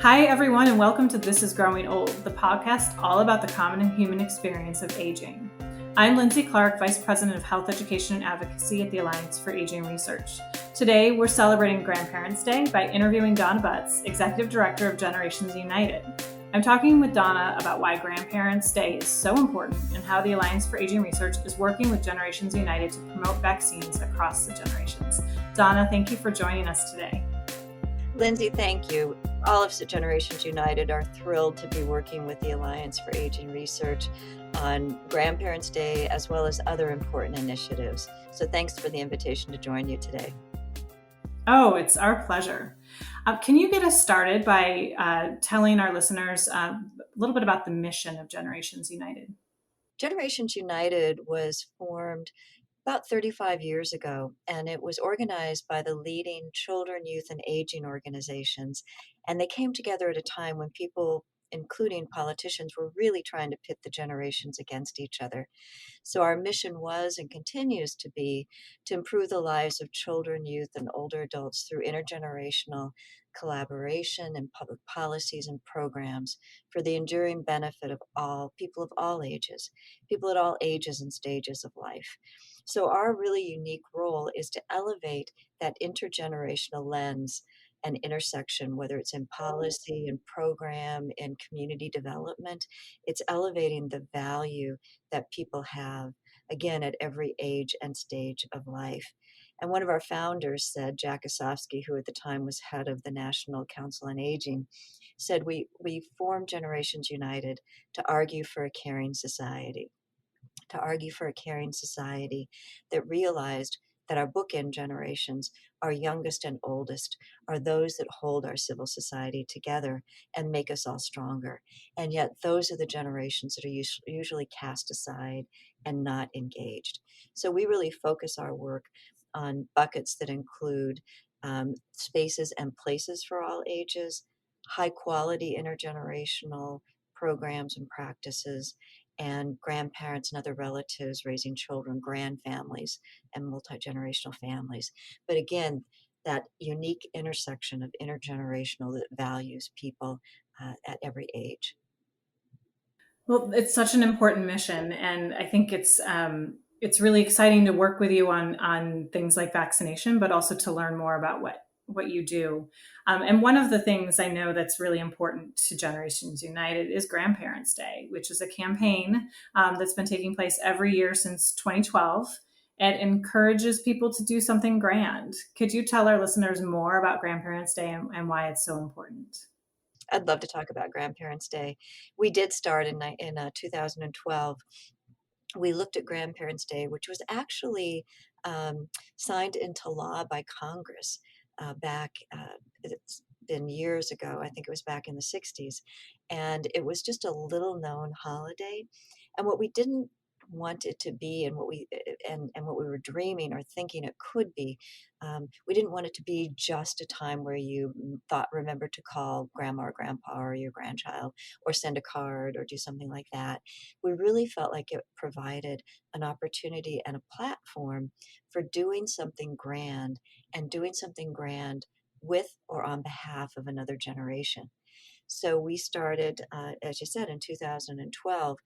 Hi, everyone, and welcome to This is Growing Old, the podcast all about the common and human experience of aging. I'm Lindsay Clarke, Vice President of Health Education and Advocacy at the Alliance for Aging Research. Today, we're celebrating Grandparents' Day by interviewing Donna Butts, Executive Director of Generations United. I'm talking with Donna about why Grandparents' Day is so important and how the Alliance for Aging Research is working with Generations United to promote vaccines across the generations. Donna, thank you for joining us today. Lindsay, thank you. All of Generations United are thrilled to be working with the Alliance for Aging Research on Grandparents' Day, as well as other important initiatives. So thanks for the invitation to join you today. Oh, it's our pleasure. Can you get us started by telling our listeners a little bit about the mission of Generations United? Generations United was formed about 35 years ago, and it was organized by the leading children, youth, and aging organizations. And they came together at a time when people, including politicians, were really trying to pit the generations against each other. So our mission was and continues to be to improve the lives of children, youth, and older adults through intergenerational collaboration and public policies and programs for the enduring benefit of all people of all ages, people at all ages and stages of life. So our really unique role is to elevate that intergenerational lens and intersection, whether it's in policy and program and community development. It's elevating the value that people have, again, at every age and stage of life. And one of our founders said, Jack Osofsky, who at the time was head of the National Council on Aging, said, we formed Generations United to argue for a caring society, that realized that our bookend generations, our youngest and oldest, are those that hold our civil society together and make us all stronger. And yet those are the generations that are usually cast aside and not engaged. So we really focus our work on buckets that include spaces and places for all ages, high quality intergenerational programs and practices, and grandparents and other relatives raising children, grandfamilies, and multi-generational families. But again, that unique intersection of intergenerational that values people at every age. Well, it's such an important mission, and I think it's really exciting to work with you on things like vaccination, but also to learn more about what you do. And one of the things I know that's really important to Generations United is Grandparents' Day, which is a campaign that's been taking place every year since 2012. It encourages people to do something grand. Could you tell our listeners more about Grandparents' Day and why it's so important? I'd love to talk about Grandparents' Day. We did start in 2012. We looked at Grandparents' Day, which was actually signed into law by Congress back, it's been years ago. I think it was back in the 60s. And it was just a little known holiday. And what we didn't want it to be, and what we were dreaming or thinking it could be, we didn't want it to be just a time where you remember to call grandma or grandpa or your grandchild, or send a card or do something like that. We really felt like it provided an opportunity and a platform for doing something grand, and doing something grand with or on behalf of another generation. So we started, as you said, in 2012,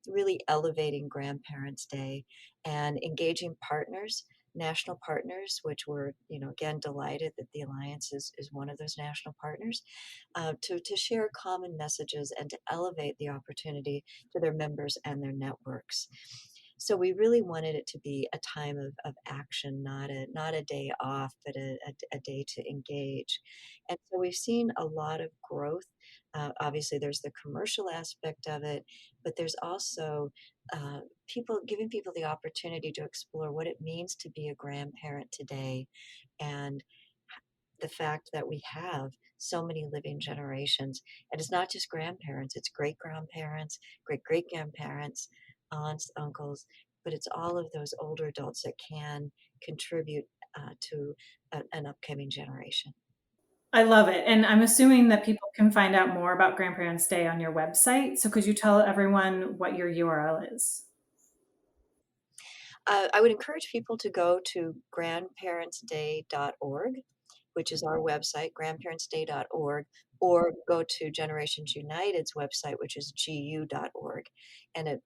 really elevating Grandparents' Day and engaging partners, national partners, which we're, again, delighted that the Alliance is one of those national partners, to share common messages and to elevate the opportunity to their members and their networks. So we really wanted it to be a time of action, not a day off, but a day to engage. And so we've seen a lot of growth. Obviously, there's the commercial aspect of it, but there's also giving people the opportunity to explore what it means to be a grandparent today, and the fact that we have so many living generations. And it's not just grandparents, it's great grandparents, great great grandparents, aunts, uncles, but it's all of those older adults that can contribute to an upcoming generation. I love it. And I'm assuming that people can find out more about Grandparents' Day on your website. So could you tell everyone what your URL is? I would encourage people to go to grandparentsday.org, which is our website, grandparentsday.org, or go to Generations United's website, which is gu.org. And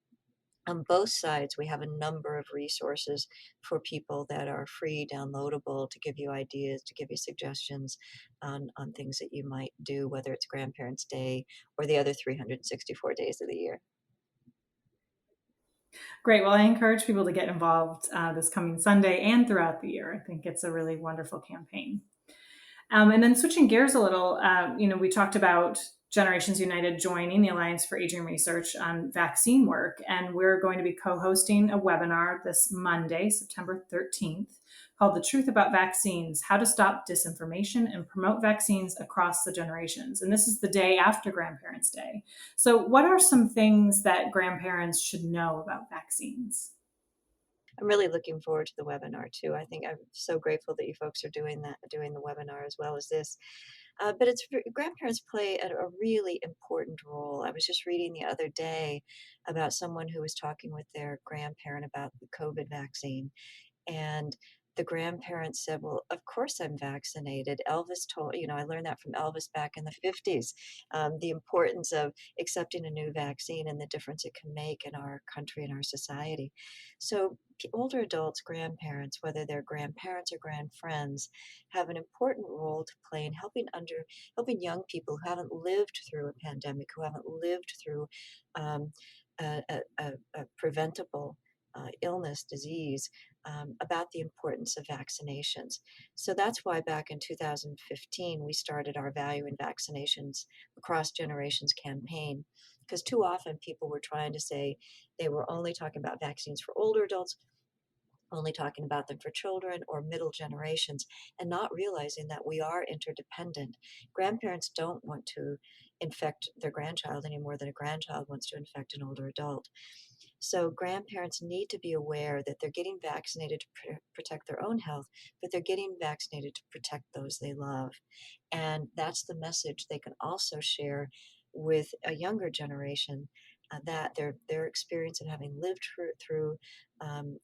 on both sides, we have a number of resources for people that are free, downloadable, to give you ideas, to give you suggestions on things that you might do, whether it's Grandparents' Day or the other 364 days of the year. Great. Well, I encourage people to get involved this coming Sunday and throughout the year. I think it's a really wonderful campaign. And then switching gears a little, we talked about Generations United joining the Alliance for Aging Research on vaccine work, and we're going to be co-hosting a webinar this Monday, September 13th, called The Truth About Vaccines, How to Stop Disinformation and Promote Vaccines Across the Generations. And this is the day after Grandparents' Day. So what are some things that grandparents should know about vaccines? I'm really looking forward to the webinar too. I think I'm so grateful that you folks are doing the webinar as well as this. But grandparents play a really important role. I was just reading the other day about someone who was talking with their grandparent about the COVID vaccine, and the grandparents said, "Well, of course I'm vaccinated." Elvis told, I learned that from Elvis back in the 50s, the importance of accepting a new vaccine and the difference it can make in our country and our society. So older adults, grandparents, whether they're grandparents or grandfriends, have an important role to play in helping young people who haven't lived through a pandemic, who haven't lived through um, a preventable illness, disease, about the importance of vaccinations. So that's why back in 2015, we started our Value in Vaccinations Across Generations campaign, because too often people were trying to say they were only talking about vaccines for older adults, only talking about them for children or middle generations, and not realizing that we are interdependent. Grandparents don't want to infect their grandchild any more than a grandchild wants to infect an older adult. So grandparents need to be aware that they're getting vaccinated to protect their own health, but they're getting vaccinated to protect those they love. And that's the message they can also share with a younger generation, that their experience of having lived through um,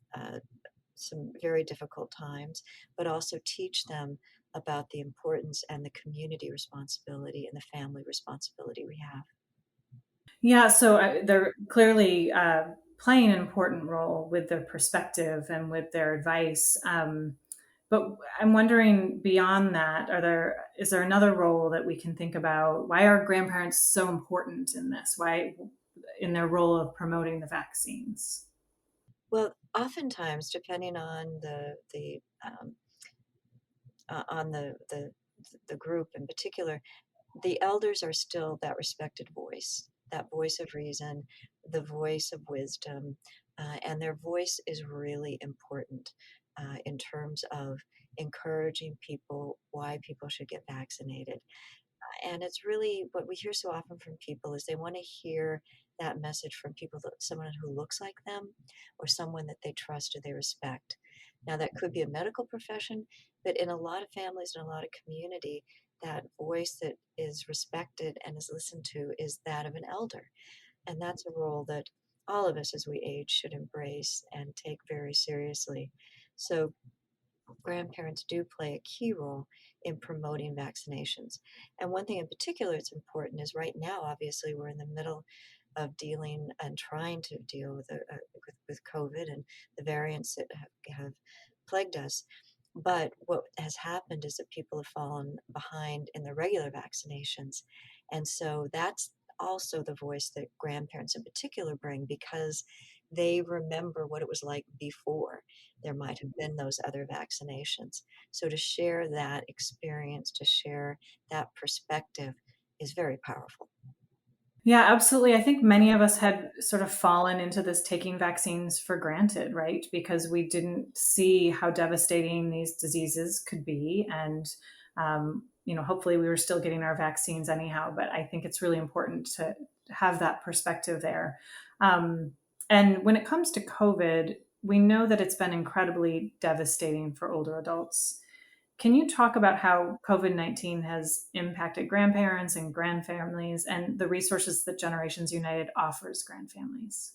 some very difficult times, but also teach them about the importance and the community responsibility and the family responsibility we have. Yeah, so they're clearly playing an important role with their perspective and with their advice. But I'm wondering beyond that, is there another role that we can think about? Why are grandparents so important in this? Why in their role of promoting the vaccines? Well, oftentimes, depending on the group in particular, the elders are still that respected voice, that voice of reason, the voice of wisdom, and their voice is really important in terms of encouraging people why people should get vaccinated. And it's really what we hear so often from people is they want to hear that message from someone who looks like them or someone that they trust or they respect. Now, that could be a medical profession, but in a lot of families and a lot of community, that voice that is respected and is listened to is that of an elder. And that's a role that all of us as we age should embrace and take very seriously. So grandparents do play a key role in promoting vaccinations. And one thing in particular that's important is right now, obviously, we're in the middle of dealing and trying to deal with COVID and the variants that have plagued us. But what has happened is that people have fallen behind in the regular vaccinations. And so that's also the voice that grandparents in particular bring because they remember what it was like before there might have been those other vaccinations. So to share that experience, to share that perspective is very powerful. Yeah, absolutely. I think many of us had sort of fallen into this taking vaccines for granted, right? Because we didn't see how devastating these diseases could be. And, hopefully we were still getting our vaccines anyhow. But I think it's really important to have that perspective there. Um, and when it comes to COVID, we know that it's been incredibly devastating for older adults. Can you talk about how COVID-19 has impacted grandparents and grandfamilies and the resources that Generations United offers grandfamilies?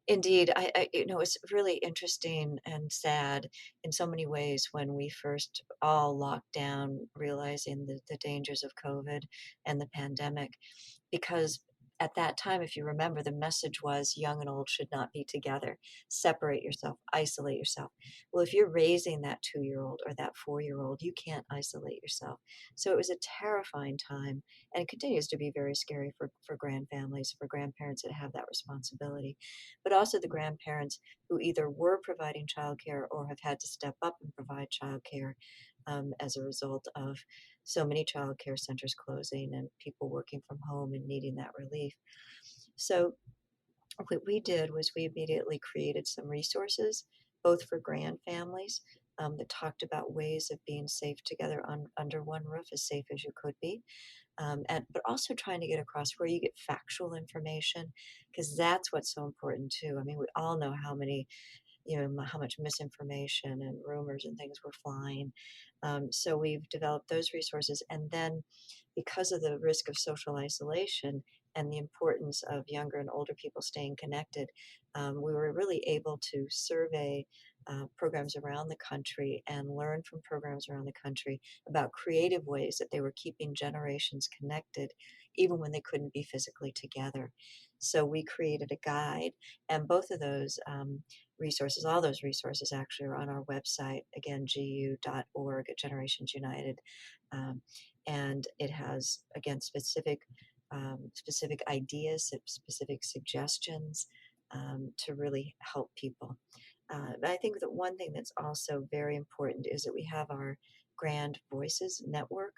Indeed, it's really interesting and sad in so many ways when we first all locked down, realizing the dangers of COVID and the pandemic. Because at that time, if you remember, the message was young and old should not be together. Separate yourself, isolate yourself. Well, if you're raising that 2-year-old or that 4-year-old, you can't isolate yourself. So it was a terrifying time, and it continues to be very scary for grandfamilies, for grandparents that have that responsibility, but also the grandparents who either were providing childcare or have had to step up and provide childcare as a result of so many childcare centers closing and people working from home and needing that relief. So what we did was we immediately created some resources, both for grand families that talked about ways of being safe together under one roof, as safe as you could be, and but also trying to get across where you get factual information, because that's what's so important too. I mean, we all know how many how much misinformation and rumors and things were flying. So we've developed those resources. And then because of the risk of social isolation and the importance of younger and older people staying connected, we were really able to survey programs around the country and learn from programs around the country about creative ways that they were keeping generations connected, even when they couldn't be physically together. So we created a guide, and both of those resources, all those resources actually are on our website, again, gu.org at Generations United. Um, and it has, again, specific ideas, specific suggestions to really help people. But I think that one thing that's also very important is that we have our Grand Voices Network,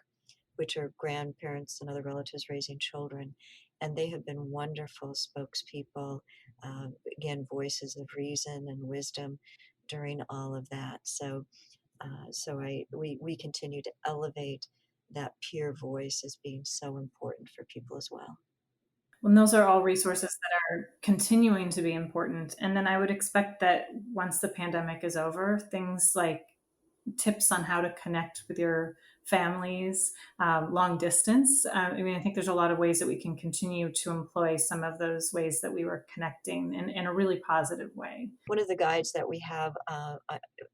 which are grandparents and other relatives raising children. And they have been wonderful spokespeople, again, voices of reason and wisdom during all of that. We continue to elevate that peer voice as being so important for people as well. Well, those are all resources that are continuing to be important. And then I would expect that once the pandemic is over, things like tips on how to connect with your families long distance. I mean, I think there's a lot of ways that we can continue to employ some of those ways that we were connecting in a really positive way. One of the guides that we have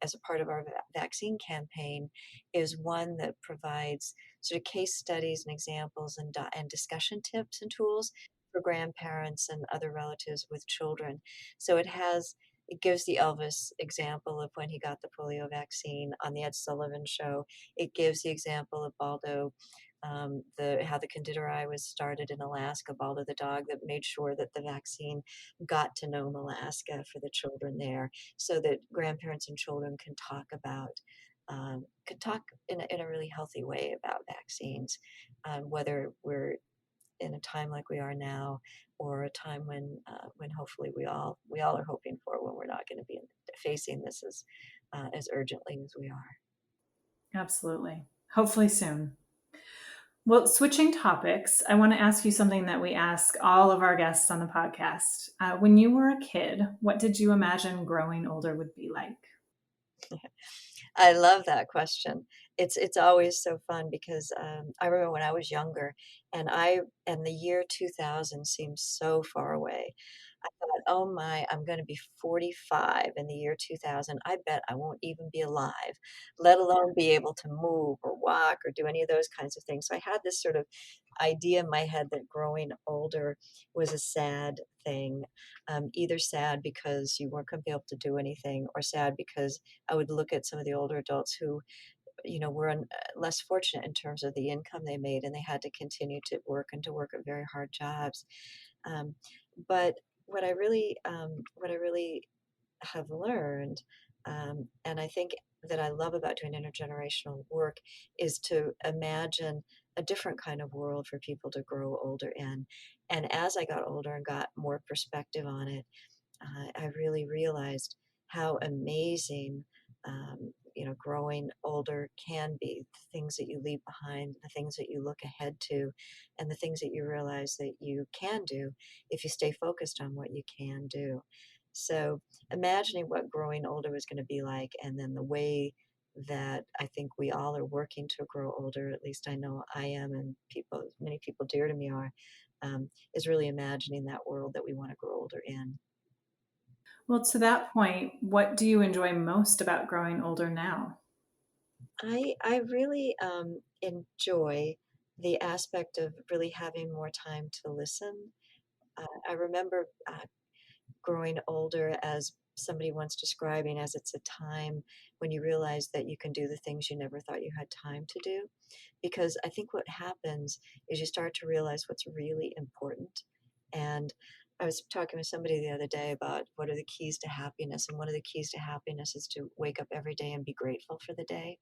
as a part of our vaccine campaign is one that provides sort of case studies and examples and discussion tips and tools for grandparents and other relatives with children. So it gives the Elvis example of when he got the polio vaccine on the Ed Sullivan Show. It gives the example of Baldo, the how the Candidae was started in Alaska. Baldo the dog that made sure that the vaccine got to Nome, Alaska for the children there, so that grandparents and children can talk about could talk in a really healthy way about vaccines, whether we're in a time like we are now, or a time when hopefully we all are hoping for, when we're not going to be facing this as urgently as we are. Absolutely. Hopefully soon. Well, switching topics, I want to ask you something that we ask all of our guests on the podcast. When you were a kid, what did you imagine growing older would be like? I love that question. It's always so fun because I remember when I was younger, and the year 2000 seems so far away. I thought, oh my, I'm going to be 45 in the year 2000. I bet I won't even be alive, let alone be able to move or walk or do any of those kinds of things. So I had this sort of idea in my head that growing older was a sad thing, either sad because you weren't going to be able to do anything, or sad because I would look at some of the older adults who, were less fortunate in terms of the income they made, and they had to continue to work and to work at very hard jobs. Um, but what I really have learned, and I think that I love about doing intergenerational work, is to imagine a different kind of world for people to grow older in. And as I got older and got more perspective on it, I really realized how amazing, growing older can be. The things that you leave behind, the things that you look ahead to, and the things that you realize that you can do if you stay focused on what you can do. So, imagining what growing older was going to be like, and then the way that I think we all are working to grow older, at least I know I am, and many people dear to me are, is really imagining that world that we want to grow older in. Well, to that point, what do you enjoy most about growing older now? I really enjoy the aspect of really having more time to listen. I remember growing older as somebody once describing as it's a time when you realize that you can do the things you never thought you had time to do. Because I think what happens is you start to realize what's really important. And I was talking with somebody the other day about what are the keys to happiness. And one of the keys to happiness is to wake up every day and be grateful for the day.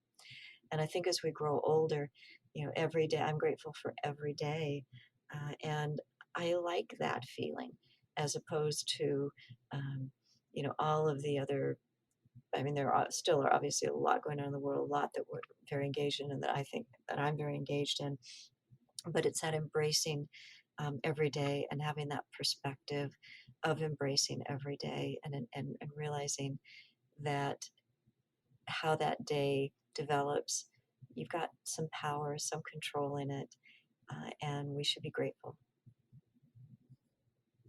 And I think as we grow older, every day I'm grateful for every day. And I like that feeling as opposed to, um, all of the other. I mean, there are still are obviously a lot going on in the world, a lot that we're very engaged in, and that I think that I'm very engaged in. But it's that embracing every day and having that perspective of embracing every day and realizing that how that day develops, you've got some power, some control in it, and we should be grateful.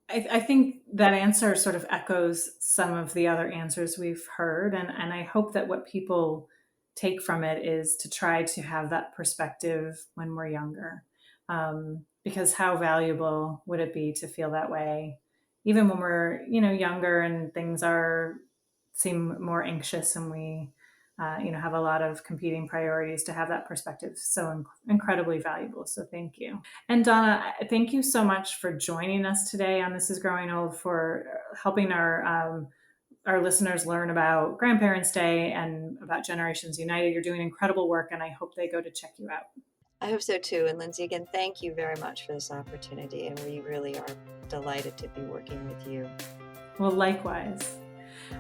I think that answer sort of echoes some of the other answers we've heard. And I hope that what people take from it is to try to have that perspective when we're younger. Because how valuable would it be to feel that way, even when we're, younger and things seem more anxious and we, have a lot of competing priorities, to have that perspective. So incredibly valuable. So thank you. And Donna, thank you so much for joining us today on This Is Growing Old, for helping our listeners learn about Grandparents' Day and about Generations United. You're doing incredible work, and I hope they go to check you out. I hope so too. And Lindsay, again, thank you very much for this opportunity. And we really are delighted to be working with you. Well, likewise.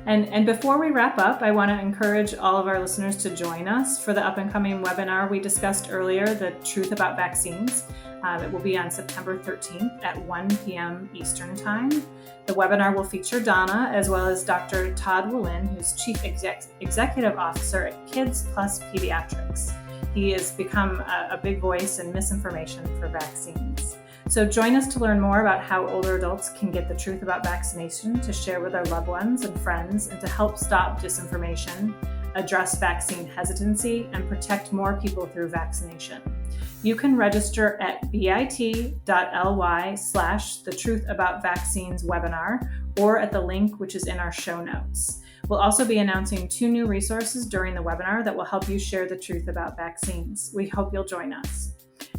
And before we wrap up, I want to encourage all of our listeners to join us for the up and coming webinar we discussed earlier, The Truth About Vaccines. It will be on September 13th at 1 p.m. Eastern Time. The webinar will feature Donna as well as Dr. Todd Wallin, who's Chief Executive Officer at Kids Plus Pediatrics. He has become a big voice in misinformation for vaccines. So join us to learn more about how older adults can get the truth about vaccination to share with their loved ones and friends, and to help stop disinformation, address vaccine hesitancy, and protect more people through vaccination. You can register at bit.ly/the truth about vaccines webinar, or at the link which is in our show notes. We'll also be announcing 2 new resources during the webinar that will help you share the truth about vaccines. We hope you'll join us.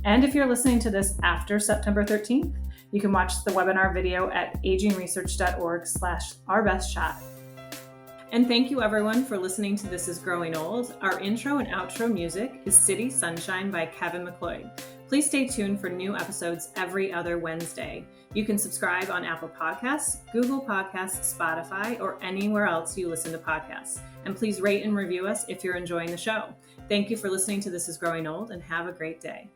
And if you're listening to this after September 13th, you can watch the webinar video at agingresearch.org/ourbestshot. And thank you everyone for listening to This Is Growing Old. Our intro and outro music is City Sunshine by Kevin MacLeod. Please stay tuned for new episodes every other Wednesday. You can subscribe on Apple Podcasts, Google Podcasts, Spotify, or anywhere else you listen to podcasts. And please rate and review us if you're enjoying the show. Thank you for listening to This Is Growing Old, and have a great day.